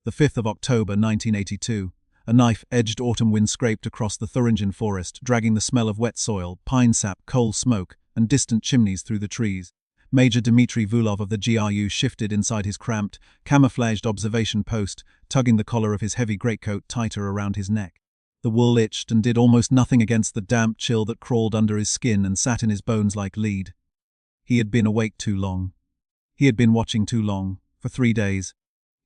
the 5th of October 1982. A knife-edged autumn wind scraped across the Thuringian forest, dragging the smell of wet soil, pine sap, coal smoke, and distant chimneys through the trees. Major Dmitry Vulov of the GRU shifted inside his cramped, camouflaged observation post, tugging the collar of his heavy greatcoat tighter around his neck. The wool itched and did almost nothing against the damp chill that crawled under his skin and sat in his bones like lead. He had been awake too long. He had been watching too long, for 3 days.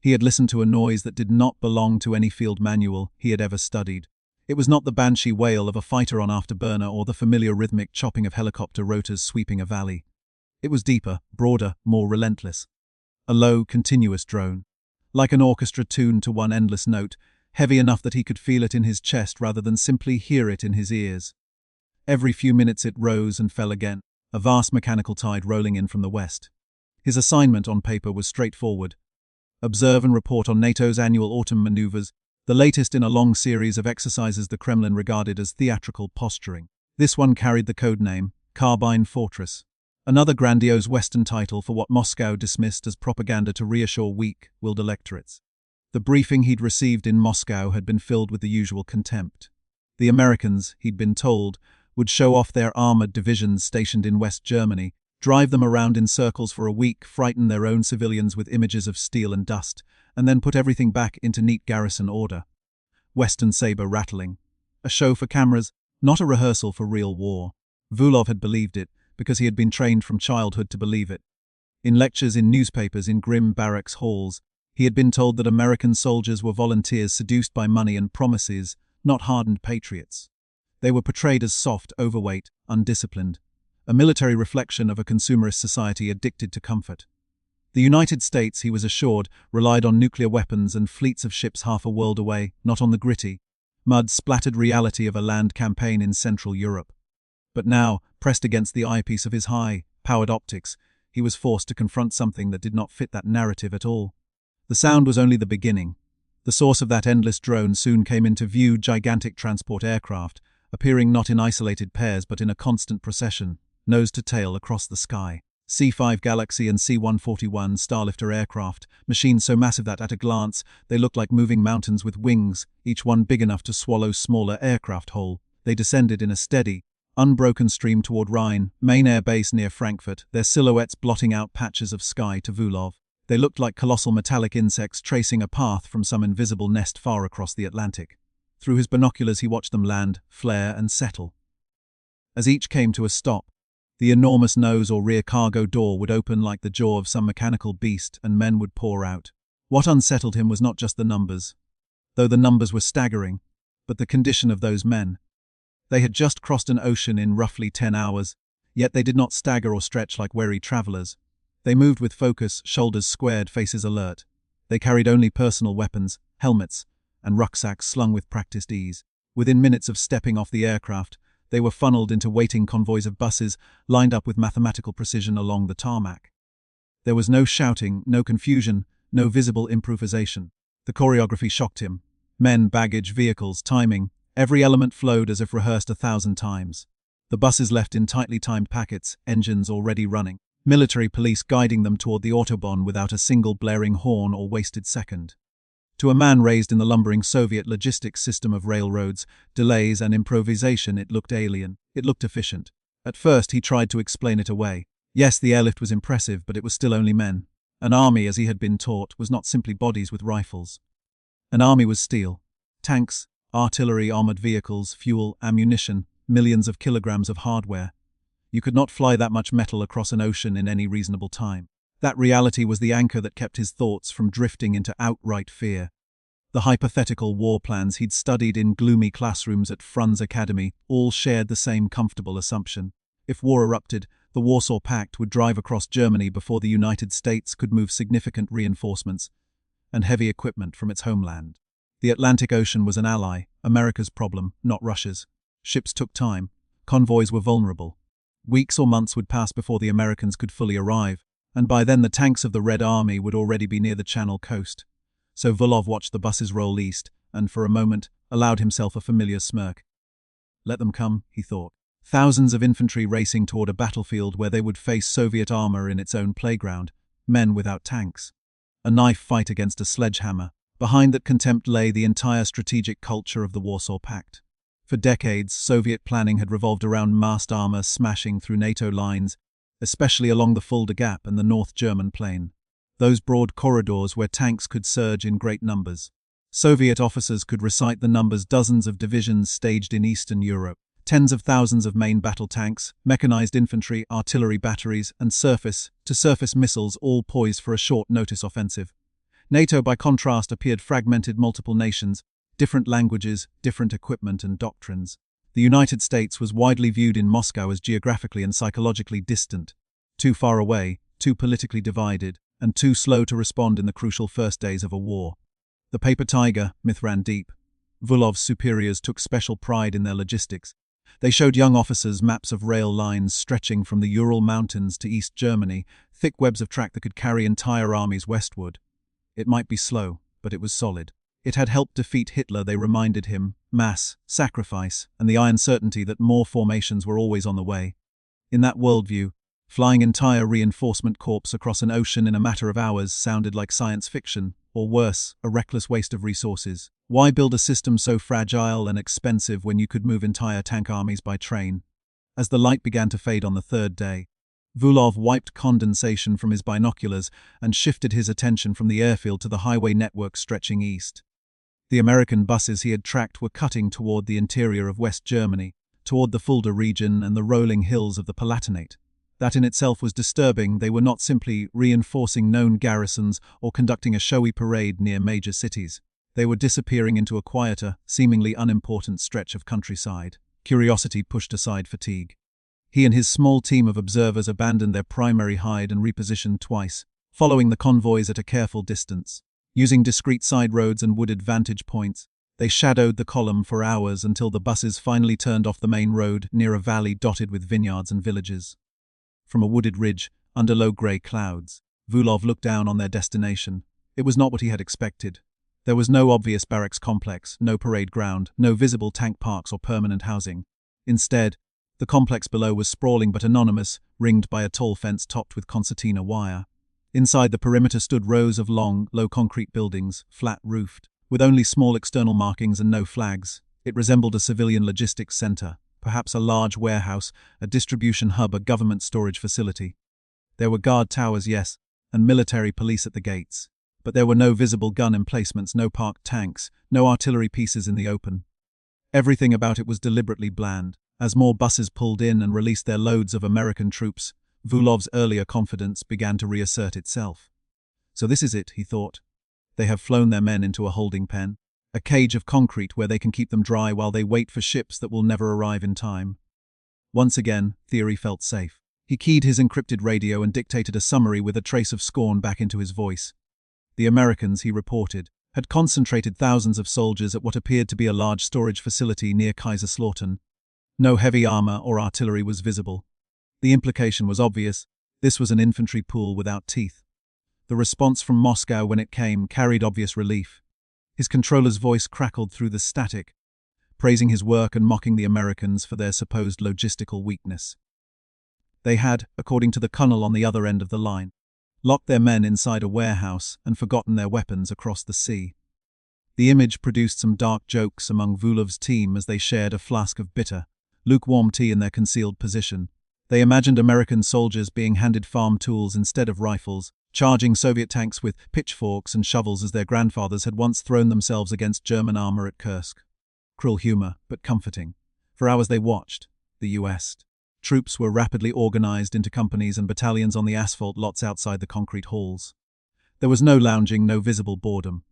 He had listened to a noise that did not belong to any field manual he had ever studied. It was not the banshee wail of a fighter on afterburner or the familiar rhythmic chopping of helicopter rotors sweeping a valley. It was deeper, broader, more relentless. A low, continuous drone. Like an orchestra tuned to one endless note, heavy enough that he could feel it in his chest rather than simply hear it in his ears. Every few minutes it rose and fell again, a vast mechanical tide rolling in from the west. His assignment on paper was straightforward. Observe and report on NATO's annual autumn maneuvers, the latest in a long series of exercises the Kremlin regarded as theatrical posturing. This one carried the code name Carbine Fortress, another grandiose Western title for what Moscow dismissed as propaganda to reassure weak-willed electorates. The briefing he'd received in Moscow had been filled with the usual contempt. The Americans, he'd been told, would show off their armored divisions stationed in West Germany, drive them around in circles for a week, frighten their own civilians with images of steel and dust, and then put everything back into neat garrison order. Western saber rattling. A show for cameras, not a rehearsal for real war. Vulov had believed it, because he had been trained from childhood to believe it. In lectures, in newspapers, in grim barracks halls, he had been told that American soldiers were volunteers seduced by money and promises, not hardened patriots. They were portrayed as soft, overweight, undisciplined, a military reflection of a consumerist society addicted to comfort. The United States, he was assured, relied on nuclear weapons and fleets of ships half a world away, not on the gritty, mud-splattered reality of a land campaign in Central Europe. But now, pressed against the eyepiece of his high-powered optics, he was forced to confront something that did not fit that narrative at all. The sound was only the beginning. The source of that endless drone soon came into view: gigantic transport aircraft, appearing not in isolated pairs but in a constant procession, nose to tail across the sky. C-5 Galaxy and C-141 Starlifter aircraft, machines so massive that at a glance they looked like moving mountains with wings, each one big enough to swallow smaller aircraft whole. They descended in a steady, unbroken stream toward Rhine, main air base near Frankfurt, their silhouettes blotting out patches of sky to Vulov. They looked like colossal metallic insects tracing a path from some invisible nest far across the Atlantic. Through his binoculars he watched them land, flare, and settle. As each came to a stop, the enormous nose or rear cargo door would open like the jaw of some mechanical beast, and men would pour out. What unsettled him was not just the numbers, though the numbers were staggering, but the condition of those men. They had just crossed an ocean in roughly 10 hours, yet they did not stagger or stretch like weary travelers. They moved with focus, shoulders squared, faces alert. They carried only personal weapons, helmets, and rucksacks slung with practiced ease. Within minutes of stepping off the aircraft, they were funneled into waiting convoys of buses, lined up with mathematical precision along the tarmac. There was no shouting, no confusion, no visible improvisation. The choreography shocked him. Men, baggage, vehicles, timing, every element flowed as if rehearsed 1,000 times. The buses left in tightly timed packets, engines already running. Military police guiding them toward the Autobahn without a single blaring horn or wasted second. To a man raised in the lumbering Soviet logistics system of railroads, delays, and improvisation, it looked alien. It looked efficient. At first he tried to explain it away. Yes, the airlift was impressive, but it was still only men. An army, as he had been taught, was not simply bodies with rifles. An army was steel. Tanks, artillery, armored vehicles, fuel, ammunition, millions of kilograms of hardware. You could not fly that much metal across an ocean in any reasonable time. That reality was the anchor that kept his thoughts from drifting into outright fear. The hypothetical war plans he'd studied in gloomy classrooms at Franz Academy all shared the same comfortable assumption. If war erupted, the Warsaw Pact would drive across Germany before the United States could move significant reinforcements and heavy equipment from its homeland. The Atlantic Ocean was an ally, America's problem, not Russia's. Ships took time. Convoys were vulnerable. Weeks or months would pass before the Americans could fully arrive, and by then the tanks of the Red Army would already be near the Channel coast. So Vulov watched the buses roll east, and for a moment allowed himself a familiar smirk. Let them come, he thought. Thousands of infantry racing toward a battlefield where they would face Soviet armor in its own playground, men without tanks. A knife fight against a sledgehammer, Behind that contempt lay the entire strategic culture of the Warsaw Pact. For decades, Soviet planning had revolved around massed armor smashing through NATO lines, especially along the Fulda Gap and the North German Plain. Those broad corridors where tanks could surge in great numbers. Soviet officers could recite the numbers: dozens of divisions staged in Eastern Europe, tens of thousands of main battle tanks, mechanized infantry, artillery batteries, and surface-to-surface missiles, all poised for a short-notice offensive. NATO, by contrast, appeared fragmented: multiple nations, different languages, different equipment and doctrines. The United States was widely viewed in Moscow as geographically and psychologically distant, too far away, too politically divided, and too slow to respond in the crucial first days of a war. The paper tiger myth ran deep. Vulov's superiors took special pride in their logistics. They showed young officers maps of rail lines stretching from the Ural Mountains to East Germany, thick webs of track that could carry entire armies westward. It might be slow, but it was solid. It had helped defeat Hitler, they reminded him, mass, sacrifice, and the iron certainty that more formations were always on the way. In that worldview, flying entire reinforcement corps across an ocean in a matter of hours sounded like science fiction, or worse, a reckless waste of resources. Why build a system so fragile and expensive when you could move entire tank armies by train? As the light began to fade on the third day, Vulov wiped condensation from his binoculars and shifted his attention from the airfield to the highway network stretching east. The American buses he had tracked were cutting toward the interior of West Germany, toward the Fulda region and the rolling hills of the Palatinate. That in itself was disturbing. They were not simply reinforcing known garrisons or conducting a showy parade near major cities. They were disappearing into a quieter, seemingly unimportant stretch of countryside. Curiosity pushed aside fatigue. He and his small team of observers abandoned their primary hide and repositioned twice, following the convoys at a careful distance. Using discreet side roads and wooded vantage points, they shadowed the column for hours until the buses finally turned off the main road near a valley dotted with vineyards and villages. From a wooded ridge, under low grey clouds, Vulov looked down on their destination. It was not what he had expected. There was no obvious barracks complex, no parade ground, no visible tank parks or permanent housing. Instead, the complex below was sprawling but anonymous, ringed by a tall fence topped with concertina wire. Inside the perimeter stood rows of long, low concrete buildings, flat-roofed, with only small external markings and no flags. It resembled a civilian logistics center, perhaps a large warehouse, a distribution hub, a government storage facility. There were guard towers, yes, and military police at the gates. But there were no visible gun emplacements, no parked tanks, no artillery pieces in the open. Everything about it was deliberately bland. As more buses pulled in and released their loads of American troops, Vulov's earlier confidence began to reassert itself. So this is it, he thought. They have flown their men into a holding pen, a cage of concrete where they can keep them dry while they wait for ships that will never arrive in time. Once again, Theory felt safe. He keyed his encrypted radio and dictated a summary with a trace of scorn back into his voice. The Americans, he reported, had concentrated thousands of soldiers at what appeared to be a large storage facility near Kaiserslautern. No heavy armor or artillery was visible. The implication was obvious. This was an infantry pool without teeth. The response from Moscow when it came carried obvious relief. His controller's voice crackled through the static, praising his work and mocking the Americans for their supposed logistical weakness. They had, according to the colonel on the other end of the line, locked their men inside a warehouse and forgotten their weapons across the sea. The image produced some dark jokes among Vulov's team as they shared a flask of bitter, lukewarm tea in their concealed position. They imagined American soldiers being handed farm tools instead of rifles, charging Soviet tanks with pitchforks and shovels as their grandfathers had once thrown themselves against German armor at Kursk. Cruel humor, but comforting. For hours they watched. The U.S. troops were rapidly organized into companies and battalions on the asphalt lots outside the concrete halls. There was no lounging, no visible boredom.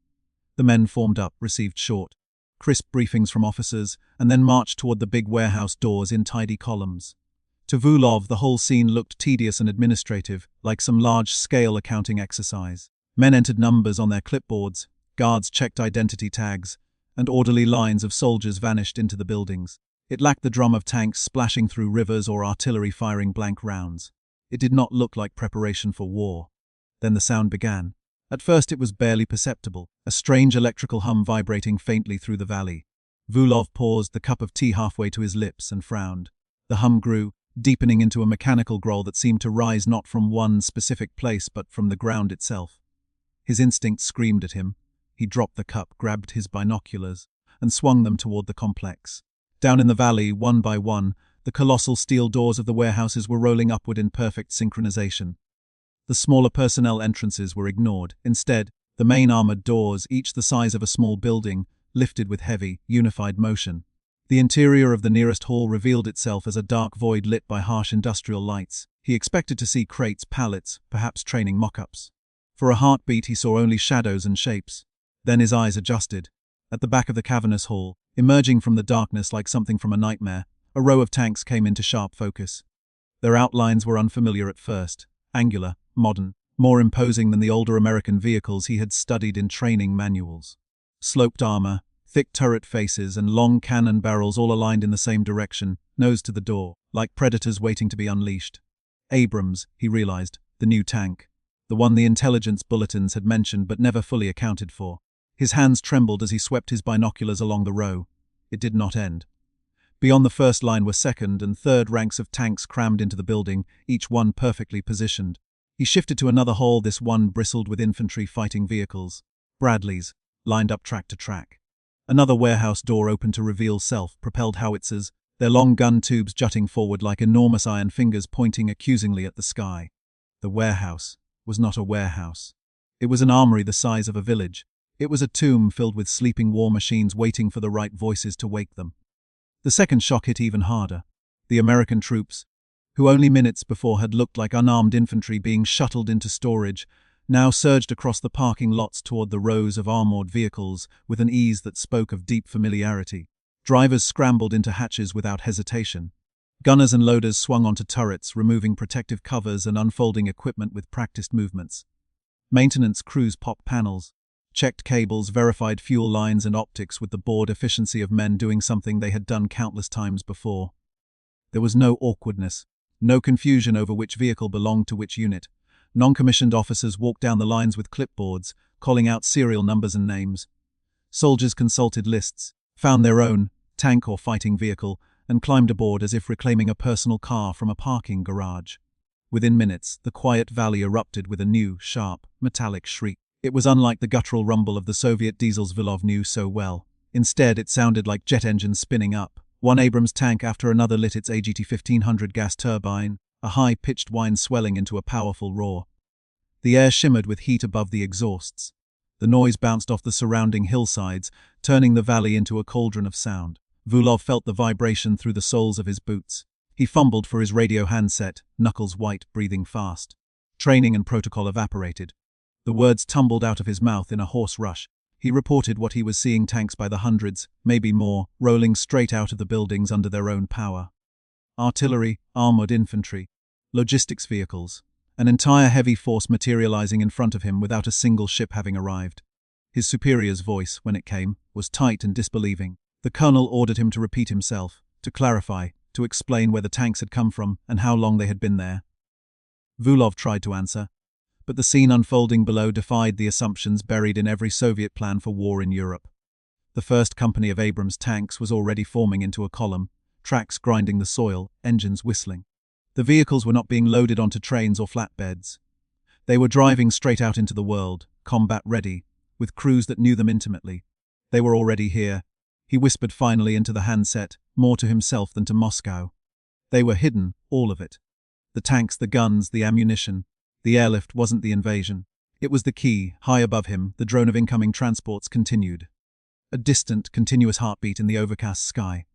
The men formed up, received short, crisp briefings from officers, and then marched toward the big warehouse doors in tidy columns. To Vulov, the whole scene looked tedious and administrative, like some large-scale accounting exercise. Men entered numbers on their clipboards, guards checked identity tags, and orderly lines of soldiers vanished into the buildings. It lacked the drum of tanks splashing through rivers or artillery firing blank rounds. It did not look like preparation for war. Then the sound began. At first it was barely perceptible, a strange electrical hum vibrating faintly through the valley. Vulov paused, the cup of tea halfway to his lips, and frowned. The hum grew, deepening into a mechanical growl that seemed to rise not from one specific place but from the ground itself. His instinct screamed at him. He dropped the cup, grabbed his binoculars, and swung them toward the complex. Down in the valley, one by one, the colossal steel doors of the warehouses were rolling upward in perfect synchronization. The smaller personnel entrances were ignored. Instead, the main armored doors, each the size of a small building, lifted with heavy, unified motion. The interior of the nearest hall revealed itself as a dark void lit by harsh industrial lights. He expected to see crates, pallets, perhaps training mock-ups. For a heartbeat, he saw only shadows and shapes. Then his eyes adjusted. At the back of the cavernous hall, emerging from the darkness like something from a nightmare, a row of tanks came into sharp focus. Their outlines were unfamiliar at first, angular, modern, more imposing than the older American vehicles he had studied in training manuals. Sloped armor, thick turret faces, and long cannon barrels all aligned in the same direction, nose to the door, like predators waiting to be unleashed. Abrams, he realized, the new tank. The one the intelligence bulletins had mentioned but never fully accounted for. His hands trembled as he swept his binoculars along the row. It did not end. Beyond the first line were second and third ranks of tanks crammed into the building, each one perfectly positioned. He shifted to another hall. This one bristled with infantry fighting vehicles. Bradleys, lined up track to track. Another warehouse door opened to reveal self-propelled howitzers, their long gun tubes jutting forward like enormous iron fingers pointing accusingly at the sky. The warehouse was not a warehouse. It was an armory the size of a village. It was a tomb filled with sleeping war machines waiting for the right voices to wake them. The second shock hit even harder. The American troops, who only minutes before had looked like unarmed infantry being shuttled into storage, now surged across the parking lots toward the rows of armored vehicles with an ease that spoke of deep familiarity. Drivers scrambled into hatches without hesitation. Gunners and loaders swung onto turrets, removing protective covers and unfolding equipment with practiced movements. Maintenance crews popped panels, checked cables, verified fuel lines and optics with the bored efficiency of men doing something they had done countless times before. There was no awkwardness, no confusion over which vehicle belonged to which unit. Non-commissioned officers walked down the lines with clipboards, calling out serial numbers and names. Soldiers consulted lists, found their own tank or fighting vehicle, and climbed aboard as if reclaiming a personal car from a parking garage. Within minutes, the quiet valley erupted with a new, sharp, metallic shriek. It was unlike the guttural rumble of the Soviet diesels Vilov knew so well. Instead, it sounded like jet engines spinning up. One Abrams tank after another lit its AGT-1500 gas turbine, a high-pitched whine swelling into a powerful roar. The air shimmered with heat above the exhausts. The noise bounced off the surrounding hillsides, turning the valley into a cauldron of sound. Vulov felt the vibration through the soles of his boots. He fumbled for his radio handset, knuckles white, breathing fast. Training and protocol evaporated. The words tumbled out of his mouth in a hoarse rush. He reported what he was seeing: tanks by the hundreds, maybe more, rolling straight out of the buildings under their own power. Artillery, armored infantry, logistics vehicles, an entire heavy force materializing in front of him without a single ship having arrived. His superior's voice, when it came, was tight and disbelieving. The colonel ordered him to repeat himself, to clarify, to explain where the tanks had come from and how long they had been there. Vulov tried to answer, but the scene unfolding below defied the assumptions buried in every Soviet plan for war in Europe. The first company of Abrams tanks was already forming into a column, tracks grinding the soil, engines whistling. The vehicles were not being loaded onto trains or flatbeds. They were driving straight out into the world, combat-ready, with crews that knew them intimately. They were already here. He whispered finally into the handset, more to himself than to Moscow. They were hidden, all of it. The tanks, the guns, the ammunition. The airlift wasn't the invasion. It was the key. High above him, the drone of incoming transports continued. A distant, continuous heartbeat in the overcast sky.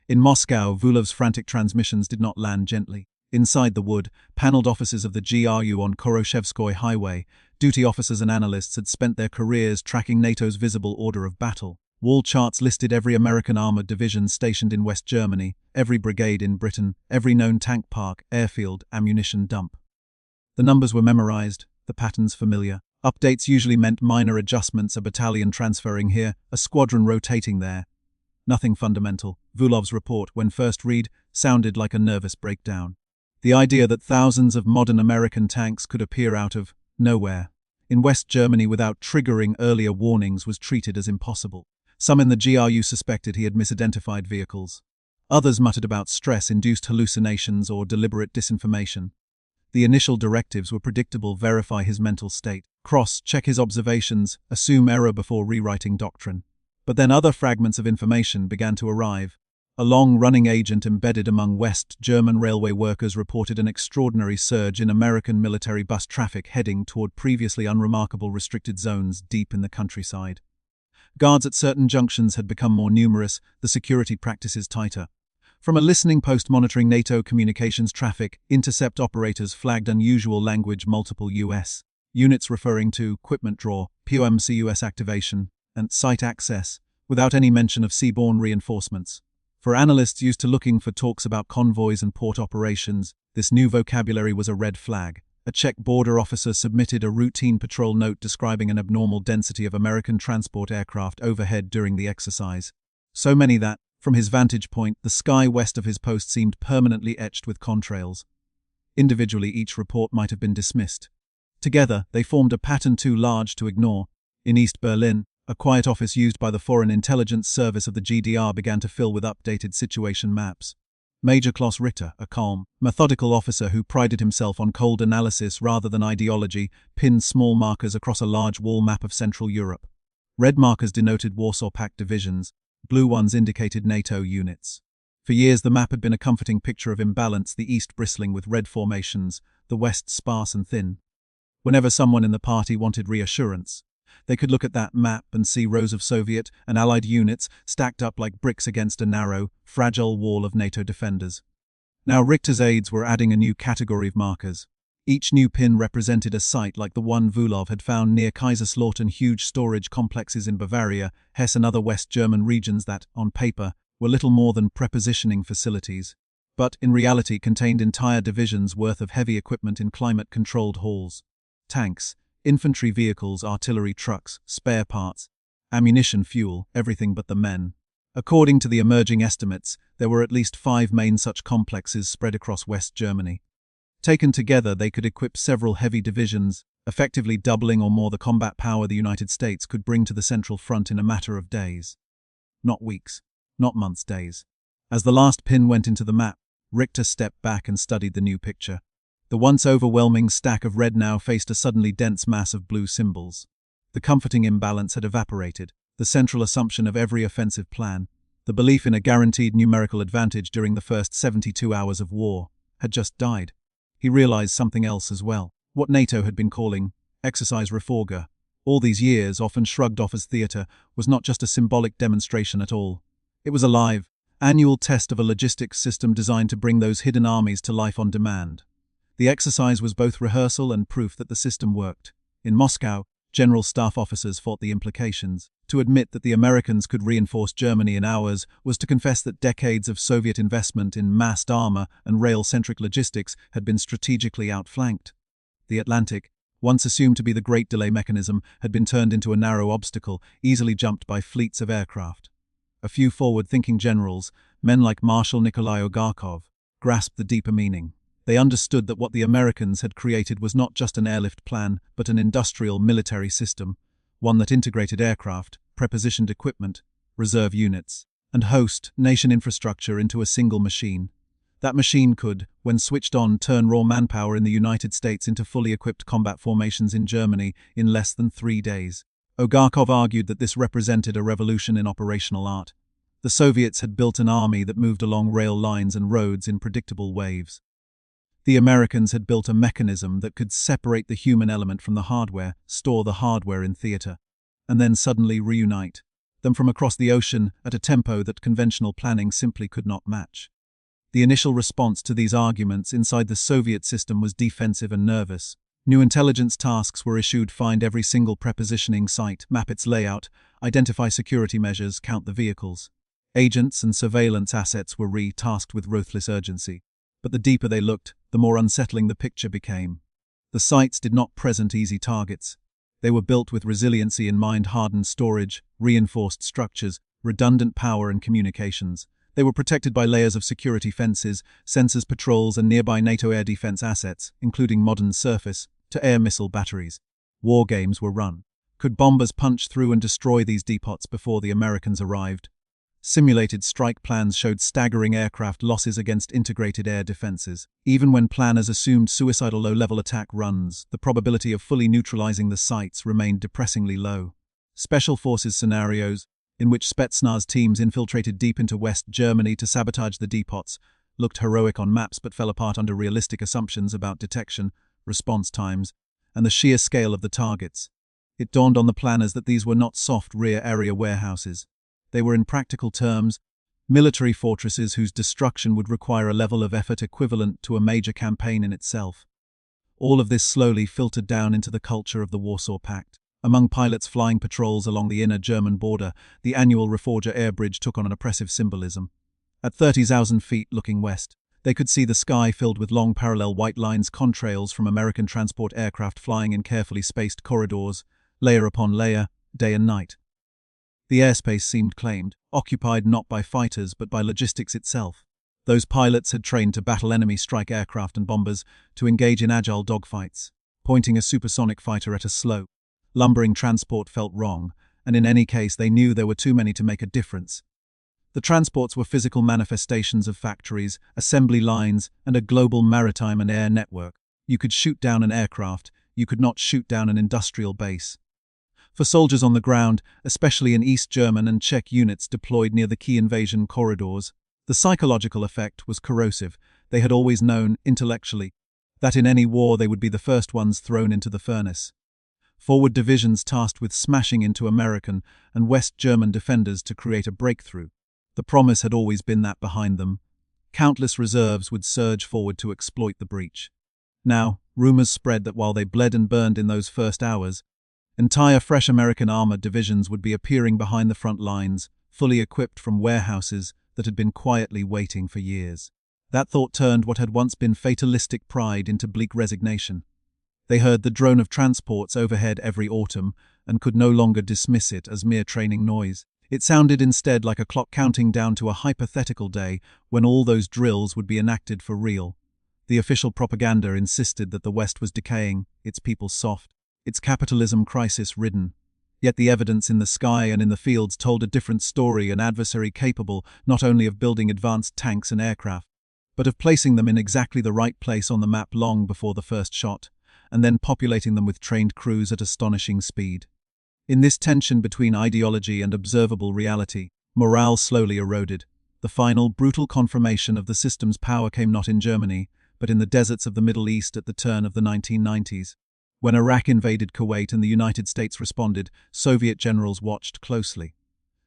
In Moscow, Vulov's frantic transmissions did not land gently. Inside the wood, paneled offices of the GRU on Khoroshevskoy Highway, duty officers and analysts had spent their careers tracking NATO's visible order of battle. Wall charts listed every American armored division stationed in West Germany, every brigade in Britain, every known tank park, airfield, ammunition dump. The numbers were memorized, the patterns familiar. Updates usually meant minor adjustments, a battalion transferring here, a squadron rotating there. Nothing fundamental. Vulov's report, when first read, sounded like a nervous breakdown. The idea that thousands of modern American tanks could appear out of nowhere in West Germany without triggering earlier warnings was treated as impossible. Some in the GRU suspected he had misidentified vehicles. Others muttered about stress-induced hallucinations or deliberate disinformation. The initial directives were predictable: verify his mental state, cross-check his observations, assume error before rewriting doctrine. But then other fragments of information began to arrive. A long-running agent embedded among West German railway workers reported an extraordinary surge in American military bus traffic heading toward previously unremarkable restricted zones deep in the countryside. Guards at certain junctions had become more numerous, the security practices tighter. From a listening post monitoring NATO communications traffic, intercept operators flagged unusual language: multiple U.S. units referring to equipment draw, POMCUS activation, and site access, without any mention of seaborne reinforcements. For analysts used to looking for talks about convoys and port operations, this new vocabulary was a red flag. A Czech border officer submitted a routine patrol note describing an abnormal density of American transport aircraft overhead during the exercise. So many that, from his vantage point, the sky west of his post seemed permanently etched with contrails. Individually, each report might have been dismissed. Together, they formed a pattern too large to ignore. In East Berlin, a quiet office used by the Foreign Intelligence Service of the GDR began to fill with updated situation maps. Major Klaus Richter, a calm, methodical officer who prided himself on cold analysis rather than ideology, pinned small markers across a large wall map of Central Europe. Red markers denoted Warsaw Pact divisions, blue ones indicated NATO units. For years the map had been a comforting picture of imbalance, the east bristling with red formations, the west sparse and thin. Whenever someone in the party wanted reassurance, they could look at that map and see rows of Soviet and Allied units stacked up like bricks against a narrow, fragile wall of NATO defenders. Now Richter's aides were adding a new category of markers. Each new pin represented a site like the one Vulov had found near Kaiserslautern, huge storage complexes in Bavaria, Hesse and other West German regions that, on paper, were little more than prepositioning facilities, but in reality contained entire divisions worth of heavy equipment in climate-controlled halls. Tanks, infantry vehicles, artillery trucks, spare parts, ammunition, fuel, everything but the men. According to the emerging estimates, there were at least 5 main such complexes spread across West Germany. Taken together, they could equip several heavy divisions, effectively doubling or more the combat power the United States could bring to the Central Front in a matter of days. Not weeks, not months, days. As the last pin went into the map, Richter stepped back and studied the new picture. The once overwhelming stack of red now faced a suddenly dense mass of blue symbols. The comforting imbalance had evaporated, the central assumption of every offensive plan, the belief in a guaranteed numerical advantage during the first 72 hours of war, had just died. He realized something else as well. What NATO had been calling exercise REFORGER, all these years often shrugged off as theater, was not just a symbolic demonstration at all. It was a live, annual test of a logistics system designed to bring those hidden armies to life on demand. The exercise was both rehearsal and proof that the system worked. In Moscow, general staff officers fought the implications. To admit that the Americans could reinforce Germany in hours was to confess that decades of Soviet investment in massed armor and rail-centric logistics had been strategically outflanked. The Atlantic, once assumed to be the great delay mechanism, had been turned into a narrow obstacle, easily jumped by fleets of aircraft. A few forward-thinking generals, men like Marshal Nikolai Ogarkov, grasped the deeper meaning. They understood that what the Americans had created was not just an airlift plan, but an industrial military system, one that integrated aircraft, prepositioned equipment, reserve units, and host nation infrastructure into a single machine. That machine could, when switched on, turn raw manpower in the United States into fully equipped combat formations in Germany in less than 3 days. Ogarkov argued that this represented a revolution in operational art. The Soviets had built an army that moved along rail lines and roads in predictable waves. The Americans had built a mechanism that could separate the human element from the hardware, store the hardware in theater, and then suddenly reunite them from across the ocean at a tempo that conventional planning simply could not match. The initial response to these arguments inside the Soviet system was defensive and nervous. New intelligence tasks were issued: find every single prepositioning site, map its layout, identify security measures, count the vehicles. Agents and surveillance assets were re-tasked with ruthless urgency. But the deeper they looked, the more unsettling the picture became. The sites did not present easy targets. They were built with resiliency in mind: hardened storage, reinforced structures, redundant power and communications. They were protected by layers of security fences, sensors, patrols, and nearby NATO air defense assets, including modern surface-to-air missile batteries. War games were run. Could bombers punch through and destroy these depots before the Americans arrived? Simulated strike plans showed staggering aircraft losses against integrated air defenses. Even when planners assumed suicidal low-level attack runs, the probability of fully neutralizing the sites remained depressingly low. Special forces scenarios, in which Spetsnaz teams infiltrated deep into West Germany to sabotage the depots, looked heroic on maps but fell apart under realistic assumptions about detection, response times, and the sheer scale of the targets. It dawned on the planners that these were not soft rear area warehouses. They were, in practical terms, military fortresses whose destruction would require a level of effort equivalent to a major campaign in itself. All of this slowly filtered down into the culture of the Warsaw Pact. Among pilots flying patrols along the inner German border, the annual REFORGER air bridge took on an oppressive symbolism. At 30,000 feet looking west, they could see the sky filled with long parallel white lines, contrails from American transport aircraft flying in carefully spaced corridors, layer upon layer, day and night. The airspace seemed claimed, occupied not by fighters but by logistics itself. Those pilots had trained to battle enemy strike aircraft and bombers, to engage in agile dogfights. Pointing a supersonic fighter at a slow, lumbering transport felt wrong, and in any case they knew there were too many to make a difference. The transports were physical manifestations of factories, assembly lines, and a global maritime and air network. You could shoot down an aircraft, you could not shoot down an industrial base. For soldiers on the ground, especially in East German and Czech units deployed near the key invasion corridors, the psychological effect was corrosive. They had always known, intellectually, that in any war they would be the first ones thrown into the furnace. Forward divisions tasked with smashing into American and West German defenders to create a breakthrough. The promise had always been that behind them, countless reserves would surge forward to exploit the breach. Now, rumors spread that while they bled and burned in those first hours, entire fresh American armored divisions would be appearing behind the front lines, fully equipped from warehouses that had been quietly waiting for years. That thought turned what had once been fatalistic pride into bleak resignation. They heard the drone of transports overhead every autumn and could no longer dismiss it as mere training noise. It sounded instead like a clock counting down to a hypothetical day when all those drills would be enacted for real. The official propaganda insisted that the West was decaying, its people soft, its capitalism crisis-ridden. Yet the evidence in the sky and in the fields told a different story, an adversary capable not only of building advanced tanks and aircraft, but of placing them in exactly the right place on the map long before the first shot, and then populating them with trained crews at astonishing speed. In this tension between ideology and observable reality, morale slowly eroded. The final, brutal confirmation of the system's power came not in Germany, but in the deserts of the Middle East at the turn of the 1990s. When Iraq invaded Kuwait and the United States responded, Soviet generals watched closely.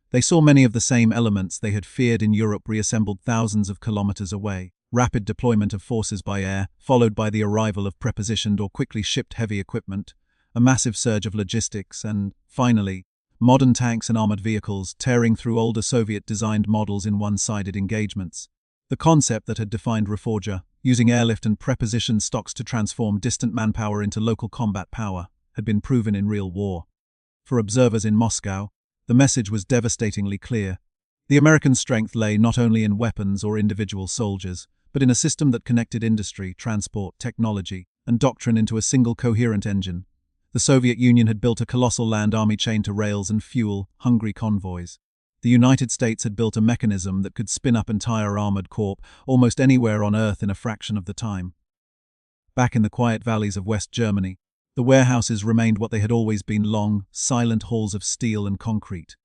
They saw many of the same elements they had feared in Europe reassembled thousands of kilometers away. Rapid deployment of forces by air, followed by the arrival of prepositioned or quickly shipped heavy equipment, a massive surge of logistics, and, finally, modern tanks and armored vehicles tearing through older Soviet-designed models in one-sided engagements. The concept that had defined REFORGER, using airlift and prepositioned stocks to transform distant manpower into local combat power, had been proven in real war. For observers in Moscow, the message was devastatingly clear. The American strength lay not only in weapons or individual soldiers, but in a system that connected industry, transport, technology, and doctrine into a single coherent engine. The Soviet Union had built a colossal land army chained to rails and fuel-hungry convoys. The United States had built a mechanism that could spin up entire armored corps almost anywhere on Earth in a fraction of the time. Back in the quiet valleys of West Germany, the warehouses remained what they had always been: long, silent halls of steel and concrete.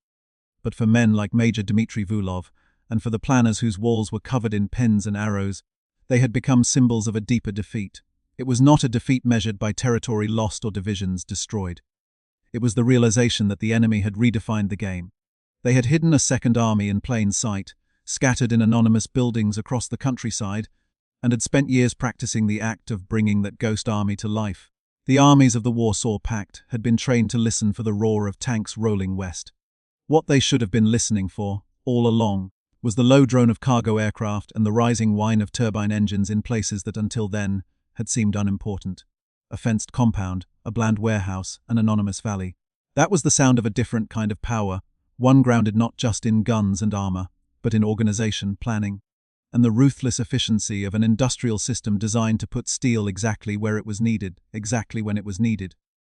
But for men like Major Dmitry Vulov, and for the planners whose walls were covered in pins and arrows, they had become symbols of a deeper defeat. It was not a defeat measured by territory lost or divisions destroyed. It was the realization that the enemy had redefined the game. They had hidden a second army in plain sight, scattered in anonymous buildings across the countryside, and had spent years practicing the act of bringing that ghost army to life. The armies of the Warsaw Pact had been trained to listen for the roar of tanks rolling west. What they should have been listening for, all along, was the low drone of cargo aircraft and the rising whine of turbine engines in places that until then had seemed unimportant. A fenced compound, a bland warehouse, an anonymous valley. That was the sound of a different kind of power, one grounded not just in guns and armor, but in organization, planning, and the ruthless efficiency of an industrial system designed to put steel exactly where it was needed, exactly when it was needed.